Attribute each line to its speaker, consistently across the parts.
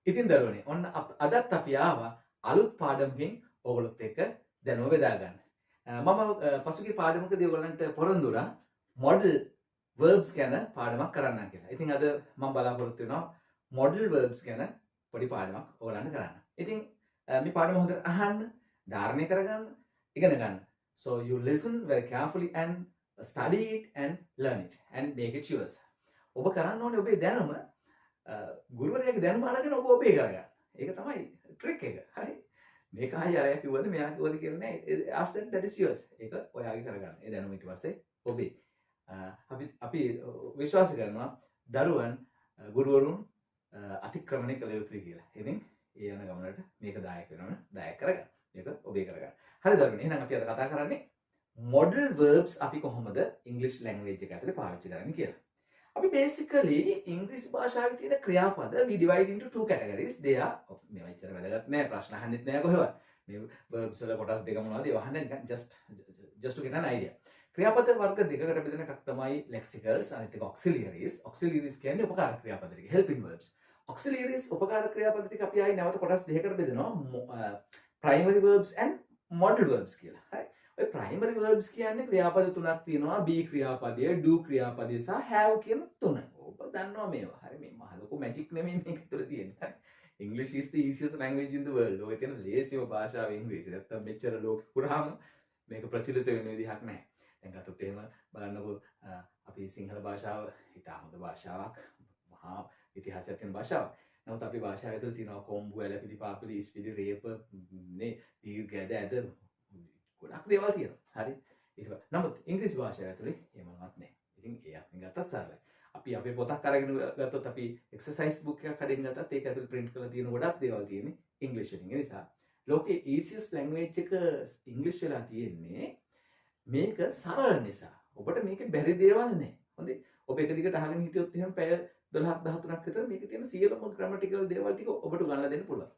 Speaker 1: ඉතින් දරුවනේ ඔන්න අදත් අපි ආවා අලුත් පාඩමකින් ඔයගොල්ලොත් එක්ක දැනුම බෙදා ගන්න. මම පසුගිය පාඩමකදී ඔයගොල්ලන්ට පොරොන්දු වුණා මොඩල් verbs ගැන පාඩමක් කරන්නම් කියලා. ඉතින් අද මම බලාපොරොත්තු වෙනවා මොඩල් verbs ගැන පොඩි පාඩමක් ඔයගොල්ලන්ට කරන්න. ඉතින් මේ පාඩම හොඳට අහන්න, ධාරණය කරගන්න, ඉගෙන ගන්න. So you listen very carefully and study it and learn it and make it yours. ඔබ කරන්න ඕනේ ඔබේ දැනුම ගුරුවරයාගේ දැනුම අරගෙන ඔබ ඔබේ කරගන්න. ඒක තමයි ට්‍රික් එක. හරි. මේක හරි අරයා කිව්වද මෙයා කිව්වද කියලා නෑ. after that is yours. ඒක ඔයාගේ කරගන්න. ඒ දැනුම ඊට පස්සේ ඔබේ. අපි විශ්වාස කරනවා දරුවන් ගුරුවරුන් අතික්‍රමණය කළ යුතුයි කියලා. ඉතින් ඒ යන ගමනට මේක දායක වෙනවනේ දායක කරගන්න. මේක ඔබේ කරගන්න. හරි දරුවනේ. එහෙනම් අපි අද කතා කරන්නේ modal verbs අපි කොහොමද English language එක ඇතුලේ පාවිච්චි කරන්නේ කියලා. අපි basically ඉංග්‍රීසි භාෂාවේ තියෙන ක්‍රියාපද we divide into two categories. they are මේවා ඉතර වැදගත් නෑ ප්‍රශ්න අහන්නෙත් නෑ කොහෙවත්. මේ verbs වල කොටස් දෙක මොනවද ඒව අහන්න නිකන් just to get an idea. ක්‍රියාපද වර්ග දෙකකට බෙදෙන එකක් තමයි lexicals අනිත් එක auxiliaries. auxiliaries කියන්නේ උපකාර ක්‍රියාපද ටික helping verbs. auxiliaries උපකාර ක්‍රියාපද ටික අපි ආයි නැවත කොටස් දෙකකට බෙදෙනවා primary verbs and modal verbs කියලා. හරි. ඔය primary verbs කියන්නේ ක්‍රියාපද තුනක් තියෙනවා be ක්‍රියාපදය, do ක්‍රියාපදය සහ have කියන තුන. ඔබ දන්නවා මේවා. හරි මේ මහ ලොකු මැජික් නෙමෙයි මේක තුළ තියෙන්නේ. හරි. English is the easiest language in the world. ඔය කියන ලේසිම භාෂාව ඉංග්‍රීසි. නැත්තම් මෙච්චර ලෝකෙ පුරාම මේක ප්‍රචලිත වෙන විදිහක් නැහැ. දැන් ගත්තොත් එහෙම බලන්නකෝ අපි සිංහල භාෂාව ඉතා හොඳ භාෂාවක්. මහා ඉතිහාසයක් තියෙන භාෂාවක්. නමුත් අපි භාෂාව ඇතුළේ තියෙනවා කොම්බු, ඇලපිලි, පාපිලි, ඉස්පිලි, රේප, නේ දීර්ඝ ඇද ඇද ගොඩක් දේවල් තියෙනවා. හරි. ඊට පස්සේ නමුත් ඉංග්‍රීසි භාෂාව ඇතුලේ එහෙම මොනවත් නැහැ. ඉතින් ඒ අතින් ගත්තත් සරලයි. අපි අපේ පොතක් අරගෙන ගත්තොත් අපි එක්සර්සයිස් බුක් එකක් කඩෙන් ගත්තත් ඒක ඇතුලේ print කරලා තියෙන ගොඩක් දේවල් තියෙන්නේ ඉංග්‍රීසි වලින්. ඒ නිසා ලෝකේ easiest language එක ඉංග්‍රීසි වෙලා තියෙන්නේ මේක සරල නිසා. ඔබට මේකේ බැරි දේවල් නැහැ. හොඳේ. ඔබ එක දිගට අහගෙන හිටියොත් එහෙම පැය 12ක් 13ක් විතර මේකේ තියෙන සියලුම grammatical දේවල් ටික ඔබට උගන්වලා දෙන්න පුළුවන්.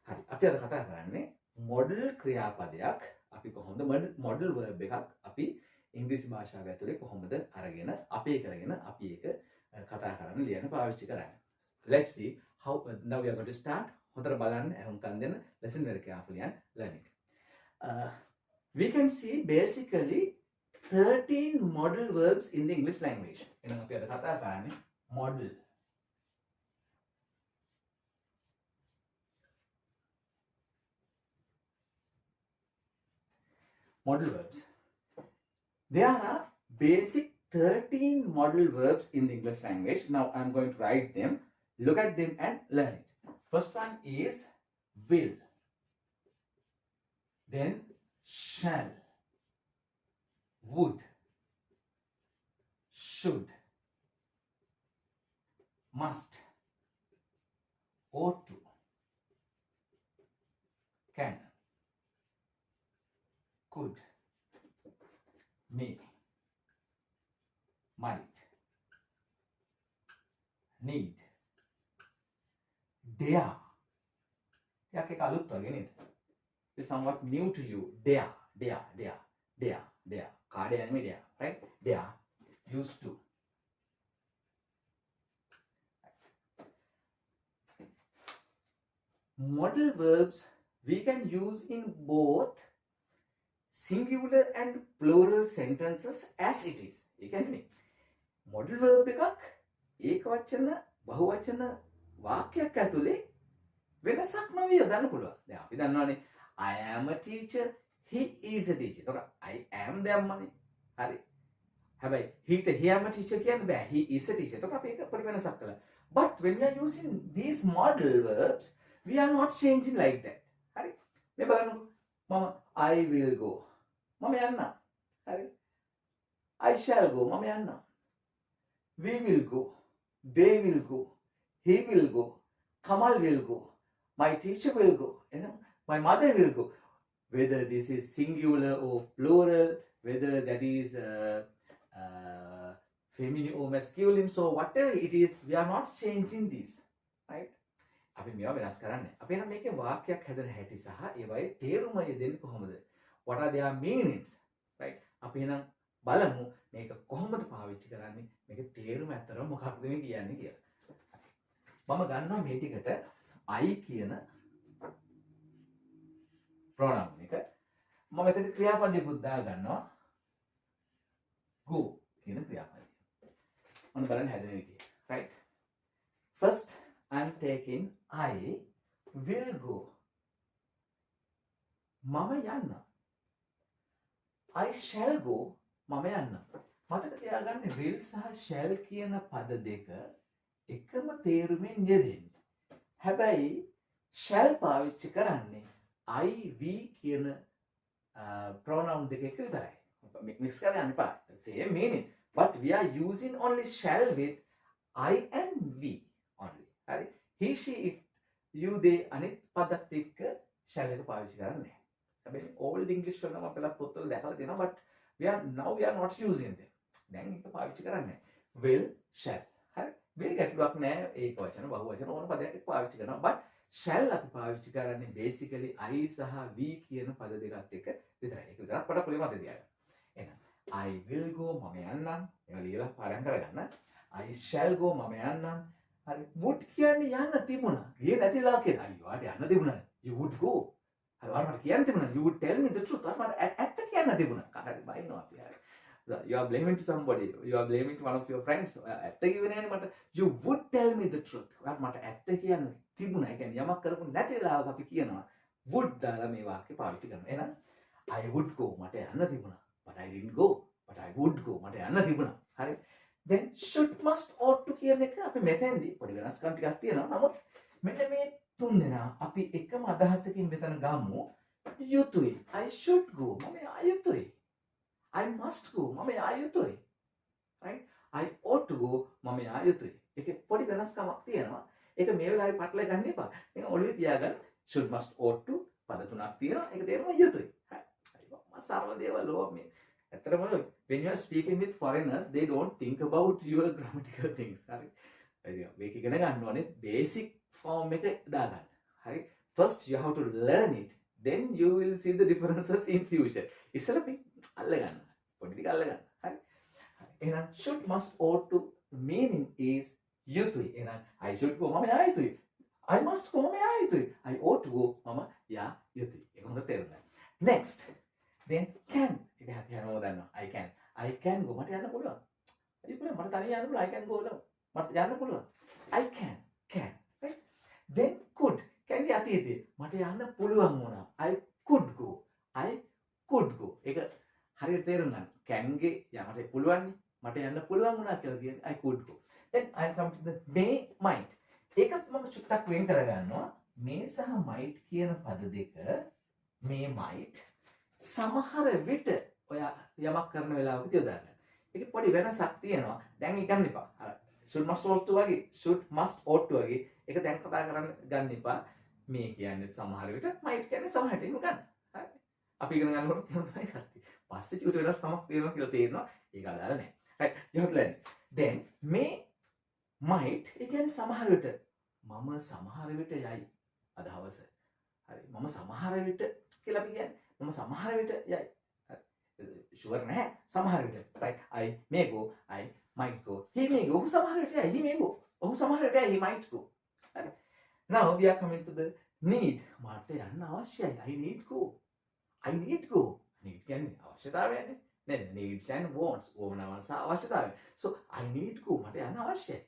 Speaker 1: හරි. අපි අද කතා කරන්නේ modal ක්‍රියාපදයක් අපි කොහොමද modal verb එකක් අපි ඉංග්‍රීසි භාෂාව ඇතුලේ කොහොමද අරගෙන අපේ කරගෙන අපි ඒක කතා කරන්න ලියන්න පාවිච්චි කරන්නේ. Let's see how now we are going to start. හොඳට බලන්න අහුම්කම් දෙන්න listen very carefully and learn it. We can see basically 13 modal verbs in the English language. එහෙනම් අපි අද කතා කරන්නේ modal. Modal verbs. There are basic 13 modal verbs in the English language. Now I'm going to write them. Look at them and learn it. First one is will. Then shall. Would. Should. Must. Ought to. Can. Could. May. Might. Need. Dare. याक एक आलूत वगे नहीं is somewhat new to you. Dare. Kade anime dare, right? Dare. Used to. Modal verbs we can use in both singular and plural sentences as it is. ඒ කියන්නේ modal verb එකක් ඒක වචන බහුවචන වාක්‍යයක් ඇතුලේ වෙනසක් නොවි යොදන්න පුළුවන්. දැන් අපි දන්නවානේ I am a teacher, he is a teacher. ඒතකොට I am දැම්මනේ. හරි. හැබැයි he am a teacher කියන්නේ බෑ. He is a teacher. ඒතකොට අපි ඒක පොඩි වෙනසක් කළා. But when we are using these modal verbs, we are not changing like that. හරි. මේ බලන්නකෝ. මම I will go. මම යන්න. හරි. I shall go. මම යන්න. We will go. They will go. He will go. Kamal will go. My teacher will go. My mother will go. Whether this is singular or plural, whether that is feminine or masculine, so whatever it is, we are not changing this, right? අපි මේවා වෙනස් කරන්නේ. අපි නම් මේකේ වාක්‍යයක් හැදෙන හැටි සහ ඒවයේ තේරුම යෙදෙන්නේ කොහොමද? What are their meanings, right? අපි නම් බලමු මේක කොහොමද පාවිච්චි කරන්නේ? මේකේ තේරුම ඇත්තටම මොකක්ද මේ කියන්නේ කියලා. මම ගන්නවා මේ ටිකට I කියන pronoun එක මම මෙතන ක්‍රියාපදයකුත් දා ගන්නවා go කියන ක්‍රියාපදය. ඔන්න බලන්න හැදෙන විදිය. right? First I'm taking I will go. මම යන්න. I shall go. මම යන්න. මතක තියාගන්න will සහ shall කියන පද දෙක එකම තේරුමෙන් යෙදෙන්නේ. හැබැයි shall පාවිච්චි කරන්නේ I we කියන pronoun දෙක එක විතරයි. mix කරගන්න එපා. Same meaning. But we are using only shall with I and we only. හරි? He, she, it, you, they අනිත් පදත් එක්ක shall එක පාවිච්චි කරන්නේ නැහැ. හැබැයි old English වල නම් අපිලා පොත්වල දැකලා තියෙනවා but we are not using them. දැන් ඒක පාවිච්චි කරන්නේ නැහැ. will shall. හරි? will ගැටලුවක් නැහැ. ඒක වචන බහුව වචන ඕන පදයක් එක්ක පාවිච්චි කරනවා. but shall අපි පාවිච්චි කරන්නේ basically I සහ we කියන පද දෙකත් එක්ක විතරයි. ඒක විතරක් පොඩක් පුලේ මතක තියාගන්න. එහෙනම් I will go මම යන්නම්. ඒක ලියලා පාඩම් කරගන්න. I shall go මම යන්නම්. හරි would කියන්නේ යන්න තිබුණා. ගියේ නැතිලා කියලා. අයියෝ ආට යන්න තිබුණා. You would go. හරි මට කියන්න තිබුණා. You would tell me the truth. මට ඇත්ත කියන්න තිබුණා. කාටද බයිනවා අපි හරි. You are blaming to somebody. You are blaming to one of your friends. ඇත්ත කිව්වේ නෑනේ මට. You would tell me the truth. මට ඇත්ත කියන්න තිබුණා. ඒ කියන්නේ යමක් කරපු නැති වෙලාවක අපි කියනවා would දාලා මේ වාක්‍ය පාවිච්චි කරනවා. එහෙනම් I would go මට යන්න තිබුණා. But I didn't go. But I would go. මට යන්න තිබුණා. හරි. Then should must ought to කියන එක අපි මෙතෙන්දී පොඩි වෙනස්කම් ටිකක් තියෙනවා. නමුත් මෙන්න මේ තුන් දෙනා අපි එකම අදහසකින් මෙතන ගමු. යුතුයි. I should go. මම යා යුතුයි. I must go. මම යා යුතුයි. right? I ought to go. මම යා යුතුයි. ඒකේ පොඩි වෙනස්කමක් තියෙනවා. ඒක මේ වෙලාවේ පටලවා ගන්න එපා. ඒක ඔළුවේ තියාගන්න. should must ought to පද තුනක් තියෙනවා. ඒක තේරුම යුතුයි. හරි. මම සරල දේවල් ඕවා මේ ඇත්තටම when you are speaking with foreigners they don't think about your grammatical things. හරි. මේක ඉගෙන ගන්න ඕනේ basic form එක දාගන්න. හරි. First you have to learn it. Then you will see the differences in future. ඉස්සර අපි අල්ල ගන්න. පොඩි ටික අල්ල ගන්න. හරි. එහෙනම් should must ought to meaning is යුතුයි. එහෙනම් I should go මම යා යුතුයි. I must go මම යා යුතුයි. I ought to go මම යා යුතුයි. ඒක හොඳට තේරුණා. Next. Then can. ඒක අපි හැමෝම දන්නවා. I can go මට යන්න පුළුවන්. ඒක පුළුවන් මට තනියෙන් යන්න පුළුවන්. I can go නෝ. මට යන්න පුළුවන්. I can. Right? Then could. can ගේ අතීතේ මට යන්න පුළුවන් වුණා. I could go. ඒක හරියට තේරුම් ගන්න. can ගේ මට පුළුවන් මට යන්න පුළුවන් වුණා කියලා කියන්නේ I could go. Then I come to the may might. ඒකත් මම චුට්ටක් වෙන් කරගන්නවා. may සහ might කියන පද දෙක may might සමහර විට ඔයා යමක් කරන වෙලාවක යොදා ගන්න. ඒකේ පොඩි වෙනසක් තියෙනවා. දැන් ඒක ගන්න එපා. අර should must ought to වගේ should must ought to වගේ ඒක දැන් කතා කරන්න ගන්න එපා. මේ කියන්නේ සමහර විට might කියන්නේ සමහරට එහෙම ගන්න. හරි. අපි ඉගෙන ගන්නකොට එහෙම තමයි කරන්නේ. පස්සේ චුට්ට වෙනස්කමක් තියෙනවා කියලා තේරෙනවා. ඒක අදාළ නැහැ. right you have to learn. Then may might ඒ කියන්නේ සමහර විට මම සමහර විට යයි අද හවස. හරි. මම සමහර විට කියලා අපි කියන්නේ මම සමහර විට යයි. ෂුවර් නැහැ සමහර විට. right I may go I might go. he may go. ඔහු සමහර විට යයි. he may go. ඔහු සමහර විට යයි. he might go. හරි. now we are coming to the need. මට යන්න අවශ්‍යයි. I need go. need කියන්නේ අවශ්‍යතාවයනේ. නේද? needs and wants. ඕමනාවන් සහ අවශ්‍යතාවය. so I need go. මට යන්න අවශ්‍යයි.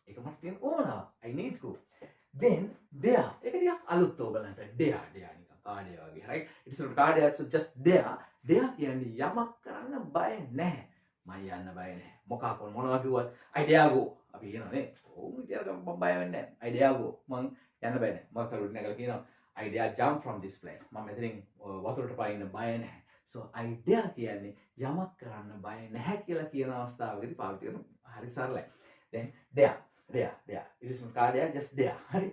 Speaker 1: ඒක මට තියෙන ඕමනාව. I need go. then there. ඒක ටිකක් අලුත් ඕගලන්ට. there නිකන් කාඩේ වගේ. right it's not කාඩේ so just there. there කියන්නේ යමක් කරන්න බය නැහැ. මම යන්න බය නැහැ. මොනවා කිව්වත් I dare go. අපි කියනවානේ. ඕම් ඉතින් මම බය වෙන්නේ නැහැ. I dare go. මම යන්න බය නැහැ. මම කරුත් නැගලා කියනවා I dare jump from this place. මම මෙතනින් වතුරට පායින්න බය නැහැ. so I dare කියන්නේ යමක් කරන්න බය නැහැ කියලා කියන අවස්ථාවකදී පාවිච්චි කරන හරි සරලයි. then there it is not cardia just there. හරි.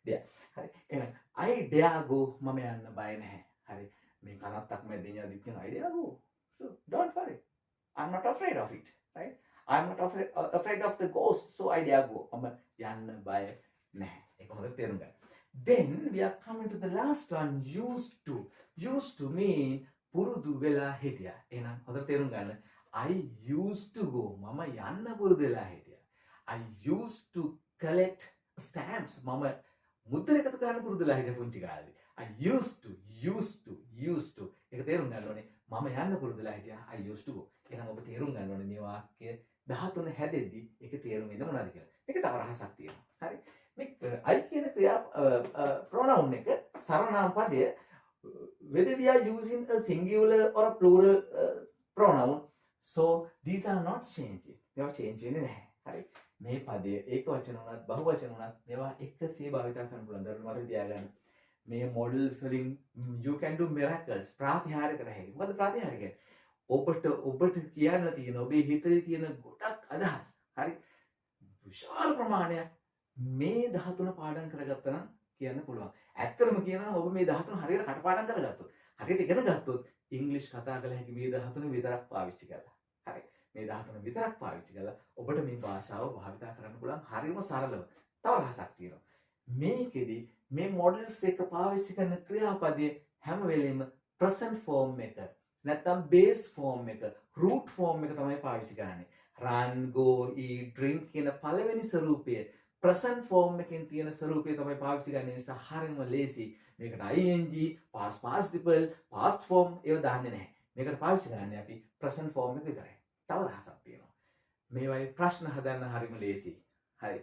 Speaker 1: there. හරි. එහෙනම් I dare go මම යන්න බය නැහැ. හරි. මේ කනත්තක් මැදින් යද්දි කියන I dare go. so don't worry. I'm not afraid of it. right I'm not afraid of the ghost. so I dare go. මම යන්න බය නැහැ. ඒක හොඳට තේරුම් ගන්න. then we are coming to the last one used to mean පුරුදු වෙලා හිටියා. එහෙනම් හොඳට තේරුම් ගන්න. I used to go. මම යන්න පුරුදු වෙලා හිටියා. I used to collect stamps. මම මුද්දර එකතු කරන්න පුරුදුලා හිටිය පුංචි කාලේ. I used to ඒක තේරුම් ගන්න ඕනේ. මම යන්න පුරුදුලා හිටියා. I used to go. එහෙනම් ඔබ තේරුම් ගන්න ඕනේ මේ වාක්‍ය 13 හැදෙද්දි ඒකේ තේරුම එන්නේ මොනවද කියලා. මේක තව රහසක් තියෙනවා. හරි. මේ I කියන ක්‍රියා pronoun එක සර්වනාම පදය whether we are using a singular or a plural pronoun, so these are not changing. මේවා change වෙන්නේ නැහැ. හරි. මේ පදය ඒක වචන උනත් බහු වචන උනත් මේවා එකසේ භාවිත කරන්න පුළුවන්. දරුවෝ මතක තියාගන්න. මේ models වලින් you can do miracles ප්‍රාතිහාර්ය කර හැකියි. මොකද ප්‍රාතිහාර්ය කියන්නේ? ඔබට කියන්න තියෙන ඔබේ හිතේ තියෙන ගොඩක් අදහස්. හරි. විශාල ප්‍රමාණයක් මේ 13 පාඩම් කරගත්තා නම් කියන්න පුළුවන්. ඇත්තටම කියනවා ඔබ මේ 13 හරියට කටපාඩම් කරගත්තොත්, හරියට ඉගෙන ගත්තොත් ඉංග්‍රීසි කතා කළ හැකි මේ 13 විතරක් පාවිච්චි කරලා. හරි. මේ 13 විතරක් පාවිච්චි කරලා ඔබට මේ භාෂාව භාවිත කරන්න පුළුවන් හරියම සරලව. තව රහසක් තියෙනවා. මේකෙදි මේ මොඩල්ස් එක පාවිච්චි කරන ක්‍රියාපදයේ හැම වෙලෙම present form එක නැත්නම් base form එක root form එක තමයි පාවිච්චි කරන්නේ. run, go, eat, drink කියන පළවෙනි ස්වරූපය present form එකෙන් තියෙන ස්වරූපය තමයි පාවිච්චි කරන්නේ. නිසා හරියම ලේසි. මේකට ing, past participle, past form ඒව දාන්නේ නැහැ. මේකට පාවිච්චි කරන්නේ අපි present form එක විතරයි. තව රහසක් තියෙනවා. මේවයි ප්‍රශ්න හදන්න හරිම ලේසි. හරි.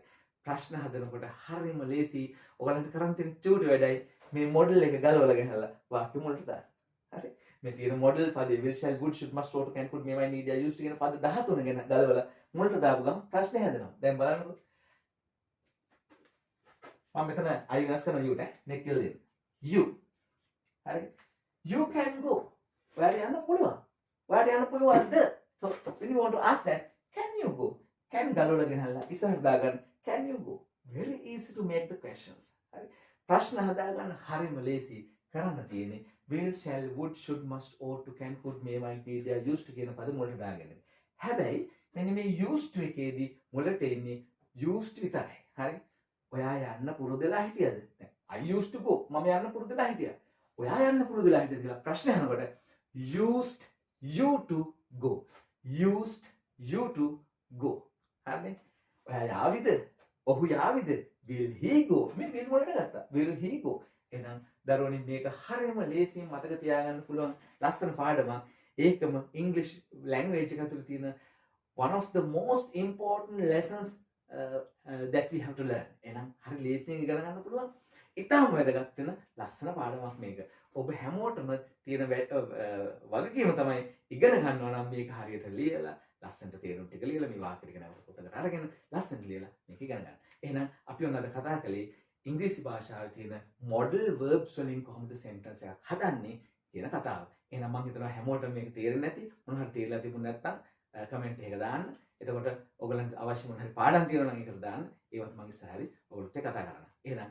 Speaker 1: ප්‍රශ්න හදනකොට හරිම ලේසි. ඔයගලන්ට කරන් තියෙන චූටි වැඩයි මේ මොඩල් එක ගලවලා ගහලා වාක්‍ය මුලට දාන්න. හරි. මේ තියෙන මොඩල් පදේ will, shall, would, should, must, ought, can, could, may, might, need, are, used කියන පද 13 ගැන ගලවලා මුලට දාපු ගමන් ප්‍රශ්නේ හැදෙනවා. දැන් බලන්නකෝ. මම මෙතන I වෙනස් කරන you ට මේ කියලා දෙන්න. You. හරි. You can go. ඔයාලට යන්න පුළුවන්. ඔයාලට යන්න පුළුවන්ද? So when you want to ask that, can you go? Can ගලවලා ගෙනල්ලා ඉස්සරහට දාගන්න. Can you go? Very easy to make the questions. හරි. ප්‍රශ්න හදාගන්න හරිම ලේසි. කරන්න තියෙන්නේ will, shall, would, should, must, ought, to, can, could, may, might, need, are, used to කියන පද මුලට දාගන්න. හැබැයි මෙන්න මේ used to එකේදී මුලට එන්නේ used විතරයි. හරි. ඔයා යන්න පුරුදුලා හිටියද? දැන් I used to go. මම යන්න පුරුදුලා හිටියා. ඔයා යන්න පුරුදුලා හිටියද කියලා ප්‍රශ්න අහනකොට used you to go. Used you to go. හරිනේ? ඔයා යාවිද? ඔහු යාවිද? Will he go? මේ will වලට ගත්තා. Will he go? එහෙනම් දරුවනි මේක හරියම ලේසියෙන් මතක තියාගන්න පුළුවන් ලස්සන පාඩමක්. ඒකම English language එක ඇතුළේ තියෙන one of the most important lessons that we have to learn. එහෙනම් හරි ලේසියෙන් ඉගෙන ගන්න පුළුවන්. ඉතාම වැදගත් වෙන ලස්සන පාඩමක් මේක. ඔබ හැමෝටම තියෙන වගකීම තමයි ඉගෙන ගන්නවා නම් මේක හරියට ලියලා ලස්සනට තේරුම් ටික ලියලා මේ වාක්‍ය ටික නැවත පොතකට අරගෙන ලස්සනට ලියලා මේක ඉගෙන ගන්න. එහෙනම් අපි ඔන්න අද කතා කළේ ඉංග්‍රීසි භාෂාවේ තියෙන model verbs වලින් කොහොමද sentence එකක් හදන්නේ කියන කතාව. එහෙනම් මම හිතනවා හැමෝටම මේක තේරෙන්නේ නැති මොන හරි තේරලා තිබුණ නැත්නම් කමෙන්ට් එකක දාන්න. එතකොට ඔයගලන්ට අවශ්‍ය මොන හරි පාඩම් තියෙනවා නම් ඒකට දාන්න. ඒවත් මම ඉස්සරහදී ඔයගොල්ලොත් එක්ක කතා කරනවා. එහෙනම්